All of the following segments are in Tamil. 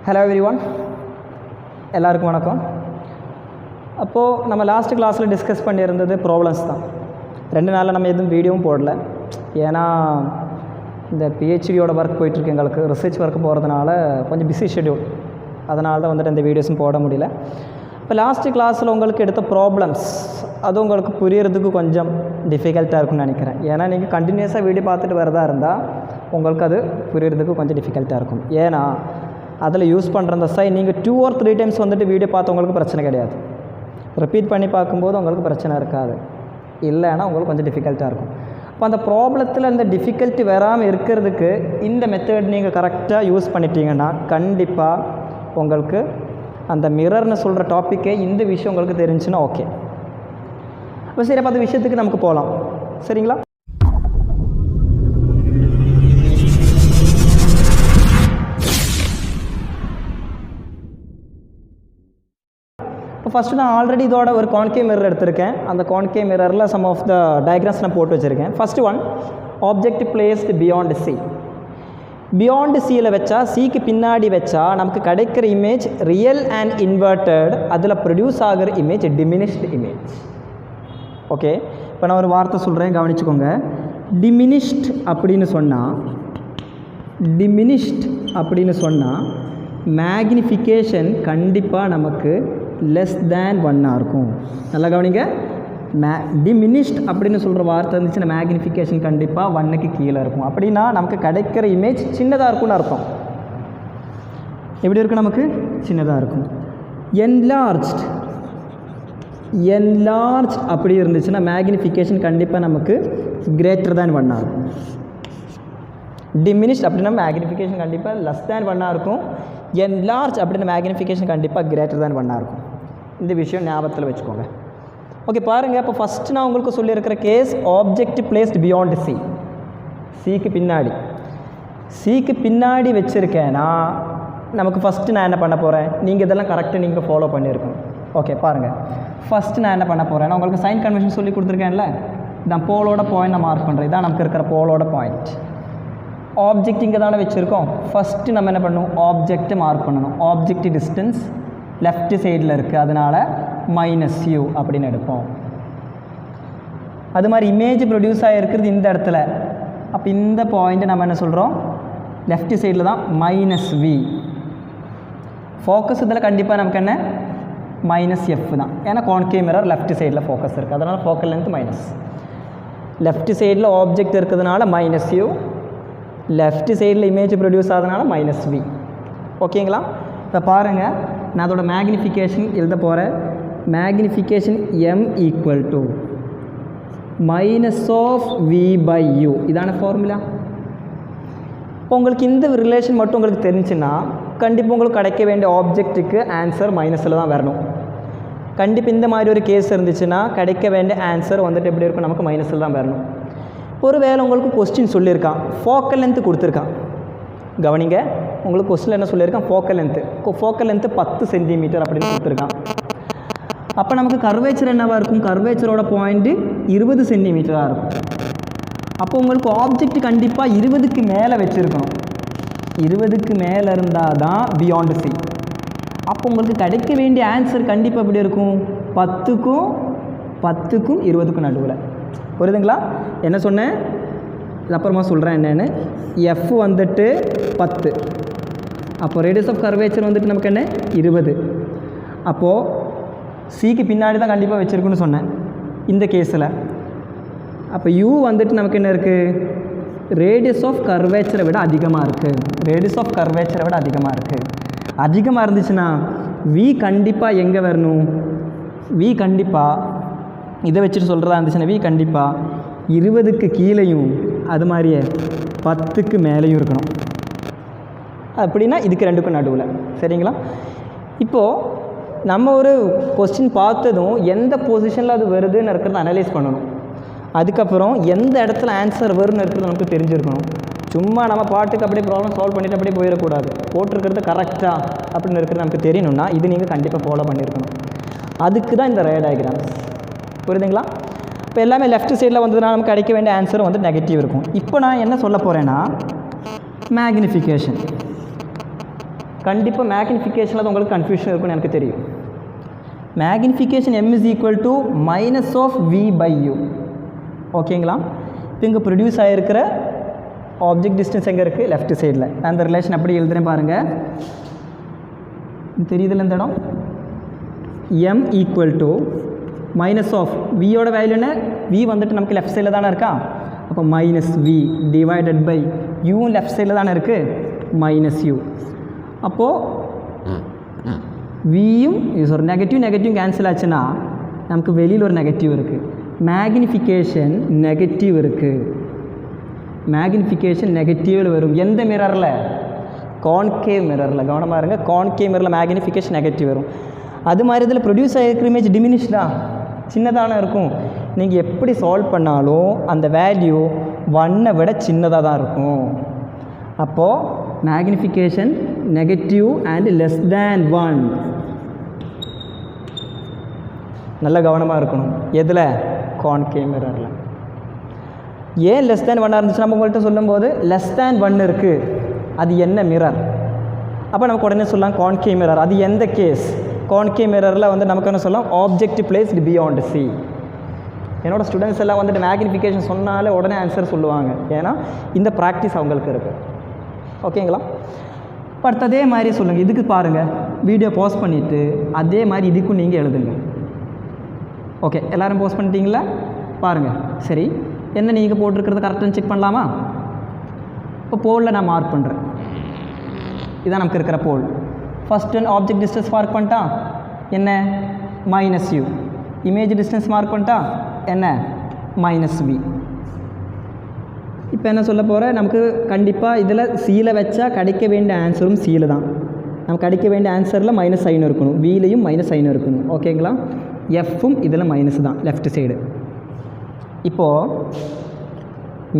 Hello everyone, எல்லாருக்கும் வணக்கம். அப்போ நம்ம லாஸ்ட் கிளாஸ்ல டிஸ்கஸ் பண்ணியிருந்தது ப்ராப்ளம்ஸ் தான். 2 நாள்ல நம்ம எதுவும் வீடியோவும் போடல. ஏனா இந்த PhDயோட வர்க் போயிட்டு இருக்கு, எங்களுக்கு ரிசர்ச் வர்க் போறதுனால கொஞ்சம் பிஸி ஷெட்யூல். அதனால தான் வந்துட்டு இந்த வீடியோஸும் போட முடியல. இப்போ லாஸ்ட் கிளாஸில் உங்களுக்கு எடுத்த ப்ராப்ளம்ஸ் அது உங்களுக்கு புரியறதுக்கு கொஞ்சம் டிஃபிகல்ட்டாக இருக்கும்னு நினைக்கிறேன். ஏன்னா நீங்கள் கண்டினியூஸாக வீடியோ பார்த்துட்டு வரதா இருந்தால் உங்களுக்கு அது புரியறதுக்கு கொஞ்சம் டிஃபிகல்ட்டாக இருக்கும். ஏன்னா அதில் யூஸ் பண்ணுற அந்த சைன் நீங்கள் 2 or 3 டைம்ஸ் வந்துட்டு வீடியோ பார்த்தவங்களுக்கு பிரச்சனை கிடையாது. ரிப்பீட் பண்ணி பார்க்கும்போது உங்களுக்கு பிரச்சனை இருக்காது. இல்லைன்னா உங்களுக்கு கொஞ்சம் டிஃபிகல்ட்டாக இருக்கும். அப்போ அந்த ப்ராப்ளத்தில் அந்த டிஃபிகல்ட்டி வராமல் இருக்கிறதுக்கு இந்த மெத்தட் நீங்கள் கரெக்டாக யூஸ் பண்ணிட்டீங்கன்னா கண்டிப்பாக உங்களுக்கு அந்த மிரர்னு சொல்கிற டாப்பிக்கே இந்த விஷயம் உங்களுக்கு தெரிஞ்சுன்னா ஓகே. இப்போ சரி, அப்போ அந்த விஷயத்துக்கு நமக்கு போகலாம். சரிங்களா? இப்போ ஃபஸ்ட்டு நான் ஆல்ரெடி இதோட ஒரு கான்கேவ் மிரர் எடுத்திருக்கேன். அந்த கான்கேவ் மிரரில் சம் ஆஃப் த டயக்ராம்ஸ் நான் போட்டு வச்சுருக்கேன். First one, object placed beyond C. Beyond சியில் வச்சா, சிக்கு பின்னாடி வச்சா நமக்கு கிடைக்கிற இமேஜ் ரியல் அண்ட் இன்வெர்டட், அதில் ப்ரொடியூஸ் ஆகிற இமேஜ் டிமினிஷ்டு இமேஜ். ஓகே, இப்போ நான் ஒரு வார்த்தை சொல்கிறேன், கவனிச்சுக்கோங்க. டிமினிஷ்ட் அப்படின்னு சொன்னால் மேக்னிஃபிகேஷன் கண்டிப்பாக நமக்கு லெஸ் தேன் 1 இருக்கும். நல்லா கவனிங்க. டிமினிஷ்ட் அப்படின்னு சொல்கிற வார்த்தை இருந்துச்சுன்னா மேக்னிஃபிகேஷன் கண்டிப்பாக 1க்கு கீழே இருக்கும். அப்படின்னா நமக்கு கிடைக்கிற இமேஜ் சின்னதாக இருக்கும்னு அர்த்தம். எப்படி இருக்கும்? நமக்கு சின்னதாக இருக்கும். என்லார்ஜ் அப்படி இருந்துச்சுன்னா மேக்னிஃபிகேஷன் கண்டிப்பாக நமக்கு கிரேட்டர் தேன் 1 இருக்கும். டிமினிஷ்ட் அப்படின்னா மேக்னிஃபிகேஷன் கண்டிப்பாக லெஸ் தேன் 1 இருக்கும். என்லார்ஜ் அப்படின்னா மேக்னிஃபிகேஷன் கண்டிப்பாக கிரேட்டர் தேன் 1 இருக்கும். இந்த விஷயம் ஞாபகத்தில் வச்சுக்கோங்க. ஓகே, பாருங்கள். இப்போ ஃபஸ்ட்டு நான் உங்களுக்கு சொல்லியிருக்கிற case object placed beyond C. சிக்கு பின்னாடி வச்சுருக்கேன்னா நமக்கு ஃபஸ்ட்டு நான் என்ன பண்ண போகிறேன், நீங்கள் இதெல்லாம் கரெக்டாக நீங்கள் ஃபாலோ பண்ணியிருக்கணும். ஓகே, பாருங்கள். ஃபஸ்ட்டு நான் என்ன பண்ண போகிறேன்னா உங்களுக்கு சைன் கன்வென்ஷன் சொல்லி கொடுத்துருக்கேன்ல, இதான் போலோட பாயிண்ட் நான் மார்க் பண்ணுறேன். இதான் நமக்கு இருக்கிற போலோட பாயிண்ட். ஆப்ஜெக்ட் இங்கே தானே வச்சுருக்கோம். ஃபஸ்ட்டு நம்ம என்ன பண்ணணும், ஆப்ஜெக்ட்டை மார்க் பண்ணணும். ஆப்ஜெக்ட் டிஸ்டன்ஸ் லெஃப்ட் சைடில் இருக்குது, அதனால் -u அப்படின்னு எடுப்போம். அது மாதிரி இமேஜ் ப்ரொடியூஸ் ஆகிருக்கிறது இந்த இடத்துல. அப்போ இந்த பாயிண்ட்டை நம்ம என்ன சொல்கிறோம், லெஃப்ட் சைடில் தான் -v. ஃபோக்கஸ் இதில் கண்டிப்பாக நமக்கு என்ன -f தான். ஏன்னா கான்கேவ் மிரர் லெஃப்ட் சைடில் ஃபோக்கஸ் இருக்குது, அதனால் ஃபோக்கல் லென்த் மைனஸ். லெஃப்ட் சைடில் ஆப்ஜெக்ட் இருக்கிறதுனால -u, லெஃப்ட் சைடில் இமேஜ் ப்ரொடியூஸ் ஆகிறதுனால -v. ஓகேங்களா? இப்போ பாருங்கள், நான் அதோட மேக்னிஃபிகேஷன் எழுத போகிறேன். Magnification m = -v/u. இதான ஃபார்முலா. இப்போ உங்களுக்கு இந்த ரிலேஷன் மட்டும் உங்களுக்கு தெரிஞ்சுன்னா கண்டிப்பாக உங்களுக்கு கிடைக்க வேண்டிய ஆப்ஜெக்ட்டுக்கு ஆன்சர் மைனஸில் தான் வரணும். கண்டிப்பாக இந்த மாதிரி ஒரு கேஸ் இருந்துச்சுன்னா கிடைக்க வேண்டிய ஆன்சர் வந்துட்டு எப்படி இருக்கும், நமக்கு மைனஸில் தான் வரணும். ஒரு வேளை உங்களுக்கு கொஸ்டின் சொல்லியிருக்கான், ஃபோக்கல் லென்த்து கொடுத்துருக்கான். கவனிங்க, உங்களுக்கு கொஸ்டின் என்ன சொல்லியிருக்கான், ஃபோக்கல் லென்த்து 10 சென்டிமீட்டர் அப்படின்னு கொடுத்துருக்கான். அப்போ நமக்கு கர்வேச்சர் என்னவாக இருக்கும், கர்வேச்சரோட பாயிண்ட்டு 20 சென்டிமீட்டராக இருக்கும். அப்போ உங்களுக்கு ஆப்ஜெக்ட் கண்டிப்பாக 20க்கு மேலே வச்சுருக்கணும். 20க்கு மேலே இருந்தால் தான் பியாண்ட் சி. அப்போ உங்களுக்கு கிடைக்க வேண்டிய ஆன்சர் கண்டிப்பாக எப்படி இருக்கும், 10க்கும் 20க்கும் நடுவில். புரியுதுங்களா? என்ன சொன்னேன், அப்புறமா சொல்கிறேன் என்னென்னு. எஃப் வந்துட்டு 10, அப்போ ரேடியஸ் ஆஃப் கர்வேச்சர் வந்துட்டு நமக்கு என்ன 20. அப்போது சிக்கு பின்னாடி தான் கண்டிப்பாக வச்சுருக்குன்னு சொன்னேன் இந்த கேஸில். அப்போ யூ வந்துட்டு நமக்கு என்ன இருக்குது, ரேடியஸ் ஆஃப் கர்வேச்சரை விட அதிகமாக இருக்குது. அதிகமாக இருந்துச்சுன்னா வி கண்டிப்பாக எங்கே வரணும், வி கண்டிப்பாக இதை வச்சுட்டு சொல்கிறதா இருந்துச்சுன்னா வி கண்டிப்பாக 20க்கு கீழேயும் அது மாதிரியே 10க்கு மேலேயும் இருக்கணும். அப்படின்னா இதுக்கு 2க்கும் நடுவில். சரிங்களா? இப்போது நம்ம ஒரு கொஸ்டின் பார்த்ததும் எந்த பொசிஷனில் அது வருதுன்னு இருக்கிறத அனலைஸ் பண்ணணும். அதுக்கப்புறம் எந்த இடத்துல ஆன்சர் வரும்னு இருக்கிறது நமக்கு தெரிஞ்சிருக்கணும். சும்மா நம்ம பாட்டுக்கு அப்படியே ப்ராப்ளம் சால்வ் பண்ணிவிட்டு அப்படியே போயிடக்கூடாது. போட்டிருக்கிறது கரெக்டாக அப்படின்னு இருக்கிறது நமக்கு தெரியணும்னா இது நீங்கள் கண்டிப்பாக ஃபாலோ பண்ணியிருக்கணும். அதுக்கு தான் இந்த ரே டயக்ராம்ஸ். புரியுதுங்களா? இப்போ எல்லாமே லெஃப்ட் சைடில் வந்ததுனால நமக்கு கிடைக்க வேண்டிய ஆன்சர் வந்து நெகட்டிவ் இருக்கும். இப்போ நான் என்ன சொல்ல போகிறேன்னா மேக்னிஃபிகேஷன். கண்டிப்பாக மேக்னிஃபிகேஷனில் தான் உங்களுக்கு கன்ஃபியூஷன் இருக்குன்னு எனக்கு தெரியும். Magnification m is equal to minus of v by u. ஓகேங்களா? இப்போ இங்கே ப்ரொடியூஸ் ஆகிருக்கிற ஆப்ஜெக்ட் டிஸ்டன்ஸ் எங்கே இருக்குது? லெஃப்ட் சைடில். நான் அந்த ரிலேஷன் அப்படி எழுதுறேன் பாருங்கள். தெரியுதுல்ல இந்த இடம்? m equal to minus of வியோட வேல்யூ என்ன? v வந்துட்டு நமக்கு லெஃப்ட் சைடில் தானே இருக்கா? அப்போ மைனஸ் v டிவைடட் பை யூவும் லெஃப்ட் சைடில் தானே இருக்குது, மைனஸ் u. அப்போது வியும் ஒரு நெகட்டிவ் கேன்சல் ஆச்சுன்னா நமக்கு வெளியில் ஒரு நெகட்டிவ் இருக்குது. மேக்னிஃபிகேஷன் நெகட்டிவ் இருக்குது. மேக்னிஃபிகேஷன் நெகட்டிவில் வரும். எந்த மிரரில்? கான்கேவ் மிரரில். கவனமாக இருங்க, கான்கேவ் மிரரில் மேக்னிஃபிகேஷன் நெகட்டிவ் வரும். அது மாதிரி இதில் ப்ரொடியூஸ் ஆகிருக்கிற இமேஜ் டிமினிஷ்டா, சின்னதான இருக்கும். நீங்கள் எப்படி சால்வ் பண்ணாலும் அந்த வேல்யூ 1 விட சின்னதாக தான் இருக்கும். அப்போது magnification negative and less than 1. நல்ல கவனமாக இருக்கணும். எதில்? கான்கேவ் மிரரில். ஏன் லெஸ் தேன் 1 இருந்துச்சு? நம்ம உங்கள்கிட்ட சொல்லும்போது லெஸ் தேன் 1 இருக்குது, அது என்ன மிரர்? அப்போ நமக்கு உடனே சொல்லலாம் கான்கேவ் மிரர். அது எந்த கேஸ்? கான்கேவ் மிரரில் வந்து நமக்கு என்ன சொல்லலாம்? Object placed beyond C. என்னோடய ஸ்டூடெண்ட்ஸ் எல்லாம் வந்துட்டு மேக்னிஃபிகேஷன் சொன்னாலே உடனே ஆன்சர் சொல்லுவாங்க. ஏன்னா இந்த ப்ராக்டிஸ் அவங்களுக்கு இருக்குது. ஓகேங்களா? பட் அதே மாதிரி சொல்லுங்கள். இதுக்கு பாருங்கள், வீடியோ பாஸ் பண்ணிவிட்டு அதே மாதிரி இதுக்கும் நீங்கள் எழுதுங்க. ஓகே, எல்லோரும் பாஸ் பண்ணிட்டீங்களா? பாருங்கள். சரி, என்ன நீங்கள் போட்டிருக்கிறது கரெக்டாக செக் பண்ணலாமா? இப்போ போலில் நான் மார்க் பண்ணுறேன். இதான் நமக்கு இருக்கிற pole. First one object distance mark பண்ணிட்டா என்ன? Minus u. Image distance mark பண்ணிட்டா என்ன? Minus v. இப்போ என்ன சொல்ல போகிறேன்? நமக்கு கண்டிப்பாக இதில் சீல வச்சா கிடைக்க வேண்டிய ஆன்சரும் சீல தான். நமக்கு கிடைக்க வேண்டிய ஆன்சரில் மைனஸ் சைன் இருக்கணும், விலையும் மைனஸ் சைன் இருக்கணும். ஓகேங்களா? எஃப்பும் இதில் மைனஸ் தான் லெஃப்ட் சைடு. இப்போது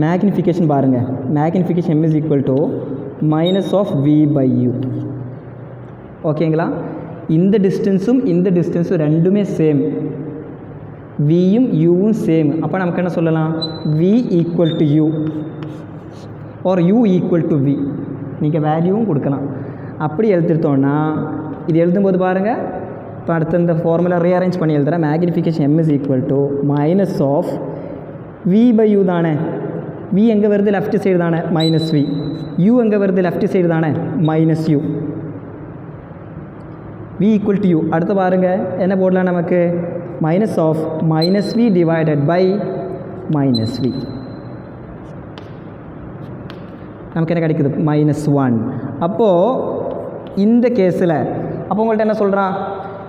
மேக்னிஃபிகேஷன் பாருங்கள். Magnification m is equal to minus of v by u. ஓகேங்களா? இந்த டிஸ்டன்ஸும் இந்த டிஸ்டன்ஸும் ரெண்டுமே சேம். வியும் யூவும் சேம். அப்போ நமக்கு என்ன சொல்லலாம்? v equal to you are u equal to v. நீங்கள் வேல்யூவும் கொடுக்கலாம். அப்படி எழுதிட்டோன்னா இது எழுதும்போது பாருங்கள். இப்போ அடுத்த இந்த ஃபார்முலா ரீஅரேஞ்ச் பண்ணி எழுதுகிறேன். Magnification m is equal to minus of v by u தானே. v எங்கே வருது? லெஃப்ட் சைடு தானே, மைனஸ் v. u எங்கே வருது? லெஃப்ட் சைடு தானே, minus u. v equal to u. அடுத்து பாருங்கள் என்ன போடலாம் நமக்கு? Minus of minus v divided by minus v. நமக்கு என்ன கிடைக்குது? மைனஸ் 1. அப்போது இந்த கேஸில் அப்போ உங்கள்கிட்ட என்ன சொல்கிறான்?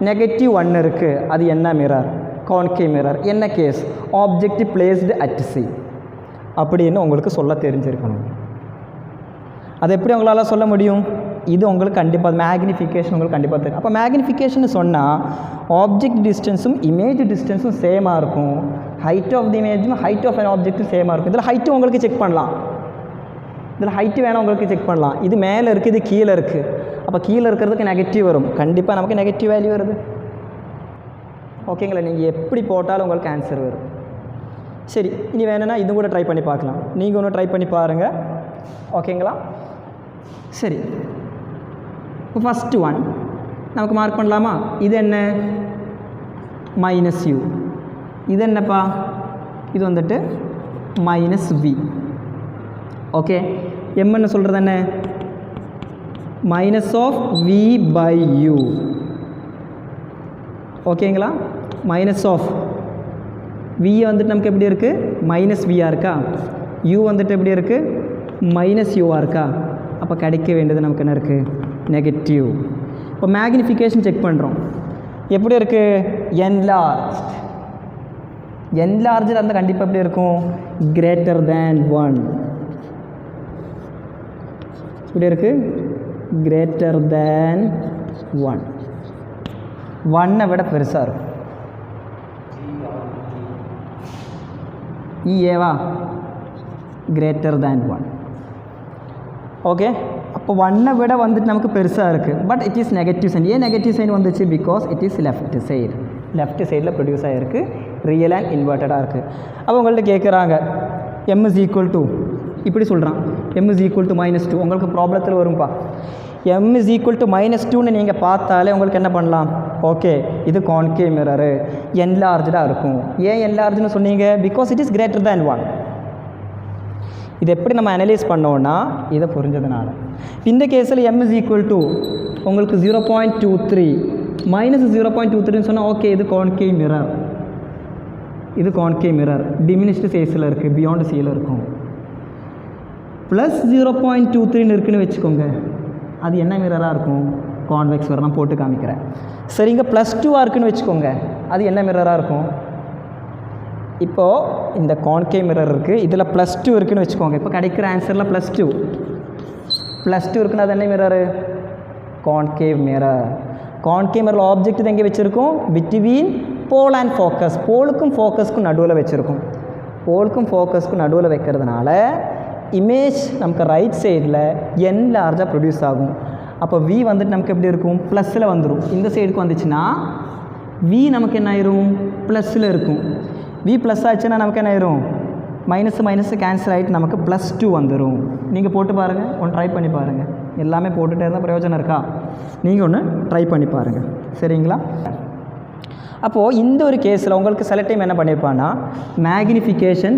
நெகட்டிவ் 1 இருக்குது, அது என்ன மிரர்? Concave mirror. என்ன case? Object placed at C அப்படின்னு உங்களுக்கு சொல்ல தெரிஞ்சிருக்கணும். அது எப்படி உங்களால் சொல்ல முடியும்? இது உங்களுக்கு கண்டிப்பாக மேக்னிஃபிகேஷன் உங்களுக்கு கண்டிப்பாக தெரியும். அப்போ மேக்னிஃபிகேஷன் சொன்னால் ஆப்ஜெக்ட் டிஸ்டன்ஸும் இமேஜ் டிஸ்டன்ஸும் சேமாக இருக்கும். ஹைட் ஆஃப் தி இமேஜும் ஹைட் ஆஃப் அன் ஆப்ஜெக்ட்டும் சேமாக இருக்கும். இதில் ஹைட்டும் உங்களுக்கு செக் பண்ணலாம். இதில் ஹைட்டு வேணால் உங்களுக்கு செக் பண்ணலாம். இது மேலே இருக்குது, இது கீழே இருக்குது. அப்போ கீழே இருக்கிறதுக்கு நெகட்டிவ் வரும். கண்டிப்பாக நமக்கு நெகட்டிவ் வேல்யூ வருது. ஓகேங்களா? நீங்கள் எப்படி போட்டாலும் உங்களுக்கு ஆன்சர் வரும். சரி, இனி வேணும்னா இது கூட ட்ரை பண்ணி பார்க்கலாம். நீங்கள் ஒன்று ட்ரை பண்ணி பாருங்கள். ஓகேங்களா? சரி, இப்போ ஃபஸ்ட்டு ஒன் நமக்கு மார்க் பண்ணலாமா? இது என்ன? Minus you. இது என்னப்பா? இது வந்துட்டு மைனஸ் வி. ஓகே, எம்ன்னு சொல்கிறது என்ன? Minus of v by u. ஓகேங்களா? மைனஸ் ஆஃப் வி வந்துட்டு நமக்கு எப்படி இருக்குது? மைனஸ் வியாக இருக்கா? யூ வந்துட்டு எப்படி இருக்குது? மைனஸ் யூவாக இருக்கா? அப்போ கிடைக்க வேண்டியது நமக்கு என்ன இருக்குது? நெகட்டிவ். இப்போ மேக்னிஃபிகேஷன் செக் பண்ணுறோம். எப்படி இருக்குது? என்லார்ஜ் அந்த கண்டிப்பாக எப்படி இருக்கும்? Greater than 1. இப்படி இருக்குது, கிரேட்டர் தேன் 1. 1 விட பெருசாக இருக்கும். ஏவா? Greater than 1. ஓகே, அப்போ 1 விட வந்துட்டு நமக்கு பெருசாக இருக்குது. But it is negative sign. ஏன் நெகட்டிவ் சைன் வந்துச்சு? Because it is left side. Left சைடில் ப்ரொடியூஸ் ஆகிருக்கு, ரியல் அண்ட் இன்வெர்ட்டடாக இருக்குது. அப்போ உங்கள்கிட்ட கேட்குறாங்க m is equal to இப்படி சொல்கிறான், m is equal to -2. உங்களுக்கு ப்ராப்ளத்தில் வரும்பா. m is equal to -2ன்னு நீங்கள் பார்த்தாலே உங்களுக்கு என்ன பண்ணலாம், ஓகே இது கான்கேவ் மிரரு என்லார்ஜாக இருக்கும். ஏன் என்லார்ஜ்னு சொன்னீங்க, because it is greater than 1. இது எப்படி நம்ம அனலைஸ் பண்ணோன்னா இதை புரிஞ்சதுனால. இந்த கேஸில் m is equal to உங்களுக்கு 0.23 -0.23ன்னு சொன்னால் ஓகே இது கான்கேவ் மிரர், இது கான்கேவ் மிரர் டிமினிஷ்டு சைஸில் இருக்குது, பியாண்ட் சியில் இருக்கும். ப்ளஸ் 0.23ன்னு இருக்குன்னு வச்சுக்கோங்க, அது என்ன மிரராக இருக்கும், கான்வெக்ஸ் மிரர். நான் போட்டு காமிக்கிறேன். சரிங்க, +2 இருக்குன்னு வச்சுக்கோங்க, அது என்ன மிரராக இருக்கும். இப்போது இந்த கான்கேவ் மிரர் இருக்குது, இதில் +2 இருக்குன்னு வச்சுக்கோங்க. இப்போ கிடைக்கிற ஆன்சரில் +2 இருக்குன்னு அது என்ன mirror, concave mirror. Concave mirror object இது எங்கே வச்சுருக்கோம், பிட்வீன் போல் அண்ட் ஃபோக்கஸ், போலுக்கும் ஃபோக்கஸ்க்கும் நடுவில் வச்சுருக்கோம். போலுக்கும் ஃபோக்கஸ்க்கும் நடுவில் வைக்கிறதுனால இமேஜ் நமக்கு ரைட் சைடில் என்லார்ஜாக ப்ரொடியூஸ் ஆகும். அப்போ V வந்துட்டு நமக்கு எப்படி இருக்கும், ப்ளஸில் வந்துடும். இந்த சைடுக்கு வந்துச்சுன்னா V நமக்கு என்ன ஆயிரும், ப்ளஸில் இருக்கும். V ப்ளஸ் ஆச்சுன்னா நமக்கு என்ன ஆயிரும், மைனஸ் கேன்சல் ஆகிட்டு நமக்கு +2 வந்துடும். நீங்கள் போட்டு பாருங்கள், ஒன்று ட்ரை பண்ணி பாருங்கள். எல்லாமே போட்டுகிட்டே இருந்தால் பிரயோஜனம் இருக்கா, நீங்கள் ஒன்று ட்ரை பண்ணி பாருங்கள். சரிங்களா. அப்போது இந்த ஒரு கேஸில் உங்களுக்கு சில டைம் என்ன பண்ணியிருப்பான்னா மேக்னிஃபிகேஷன்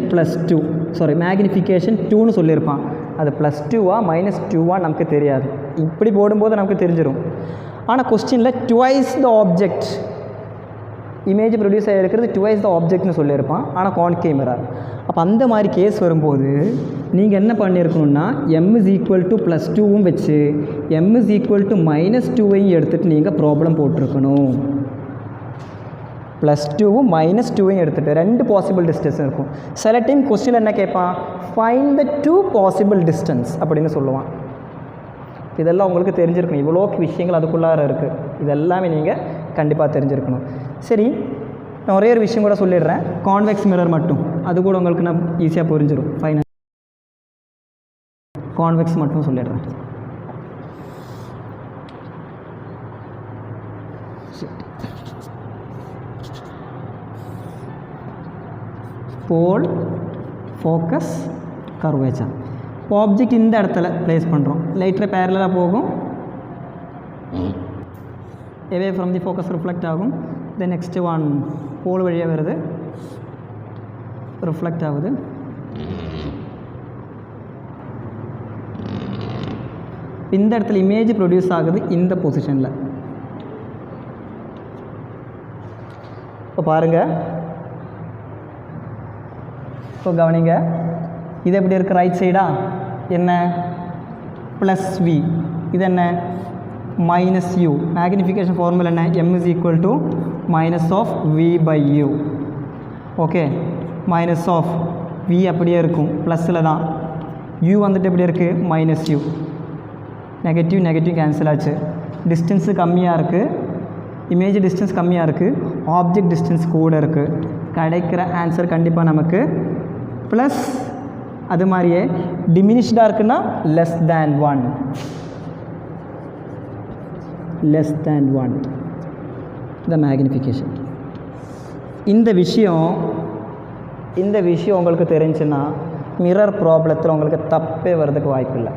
மேக்னிஃபிகேஷன் 2ன்னு சொல்லியிருப்பான். அது +2வா -2வா நமக்கு தெரியாது. இப்படி போடும்போது நமக்கு தெரிஞ்சிடும். ஆனால் கொஸ்டினில் twice the object, image produce ஆகிருக்கிறது ட்வைஸ் த ஆப்ஜெக்ட்னு சொல்லியிருப்பான். ஆனால் கான்கேவ் மிரர். அப்போ அந்த மாதிரி கேஸ் வரும்போது நீங்கள் என்ன பண்ணியிருக்கணும்னா m is equal to +2வும் வச்சு m is equal to -2வையும் எடுத்துகிட்டு நீங்கள் ப்ராப்ளம் போட்டிருக்கணும். +2வும் -2வையும் எடுத்துகிட்டு 2 பாசிபிள் டிஸ்டன்ஸ் இருக்கும். சில டைம் கொஸ்டினில் என்ன கேட்பான், ஃபைண்ட் த 2 பாசிபிள் டிஸ்டன்ஸ் அப்படின்னு சொல்லுவான். இதெல்லாம் உங்களுக்கு தெரிஞ்சிருக்கணும். இவ்வளோ விஷயங்கள் அதுக்குள்ளார இருக்குது. இதெல்லாமே நீங்கள் கண்டிப்பாக தெரிஞ்சிருக்கணும். சரி, நான் ஒரே ஒரு விஷயம் கூட சொல்லிடுறேன், கான்வெக்ஸ் மிரர் மட்டும், அது கூட உங்களுக்கு நான் ஈஸியாக புரிஞ்சிடும். ஃபைனல் கான்வெக்ஸ் மட்டும் சொல்லிடுறேன். போல் ஃபோக்கஸ் கர்வேச்சர். இப்போ ஆப்ஜெக்ட் இந்த இடத்துல ப்ளேஸ் பண்ணுறோம், லைட்டரை பேரலாக போகும், away from the focus reflect ஆகும். the next one போல் வழியாக வருது, ரிஃப்ளெக்ட் ஆகுது. இந்த இடத்துல இமேஜ் ப்ரொடியூஸ் ஆகுது இந்த பொசிஷனில். இப்போ பாருங்கள், இப்போ கவனிங்க, இது எப்படி இருக்குது, ரைட் சைடா என்ன +V, இது என்ன -U. மேக்னிஃபிகேஷன் ஃபார்முலா என்ன, m is equal to -V/U. Okay, -V அப்படியே இருக்கும், ப்ளஸில் தான். U வந்துட்டு எப்படி இருக்குது, -U. நெகட்டிவ் கேன்சல் ஆச்சு. டிஸ்டன்ஸு கம்மியாக இருக்குது, இமேஜ் டிஸ்டன்ஸ் கம்மியாக இருக்குது, ஆப்ஜெக்ட் டிஸ்டன்ஸ் கூட இருக்குது. கிடைக்கிற ஆன்சர் கண்டிப்பாக நமக்கு ப்ளஸ். அது மாதிரியே டிமினிஷ்டாக இருக்குன்னா <1 the magnification. இந்த விஷயம் உங்களுக்கு தெரிஞ்சுன்னா மிரர் ப்ராப்ளத்தில் உங்களுக்கு தப்பே வர்றதுக்கு வாய்ப்பு இல்லை.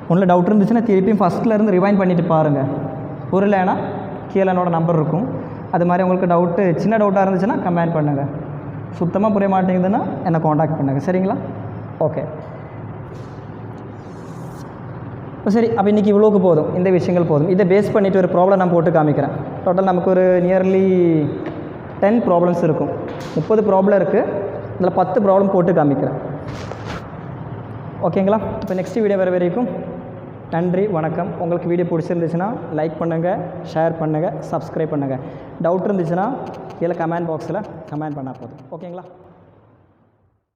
ஒன்றில் டவுட் இருந்துச்சுன்னா திருப்பியும் ஃபஸ்ட்லேருந்து ரிவைண்ட் பண்ணிவிட்டு பாருங்கள். புரியலைன்னா கீழே என்னோட நம்பர் இருக்கும். அது மாதிரி உங்களுக்கு டவுட்டு, சின்ன டவுட்டாக இருந்துச்சுன்னா கமெண்ட் பண்ணுங்கள். சுத்தமாக புரிய மாட்டேங்குதுன்னா என்னை காண்டாக்ட் பண்ணுங்கள். சரிங்களா, ஓகே. சரி, அப்போ இன்றைக்கி இவ்வளோக்கு போதும், இந்த விஷயங்கள் போதும். இதை பேஸ் பண்ணிவிட்டு ஒரு ப்ராப்ளம் நான் போட்டு காமிக்கிறேன். டோட்டல் நமக்கு ஒரு நியர்லி 10 ப்ராப்ளம்ஸ் இருக்கும். 30 ப்ராப்ளம் இருக்குது, இதில் 10 ப்ராப்ளம் போட்டு காமிக்கிறேன். ஓகேங்களா. இப்போ நெக்ஸ்ட் வீடியோ வர வரைக்கும் நன்றி, வணக்கம். உங்களுக்கு வீடியோ பிடிச்சிருந்துச்சுன்னா லைக் பண்ணுங்கள், ஷேர் பண்ணுங்கள், சப்ஸ்கிரைப் பண்ணுங்கள். டவுட் இருந்துச்சுன்னா கீழே கமெண்ட் பாக்ஸில் கமெண்ட் பண்ணால் போதும். ஓகேங்களா.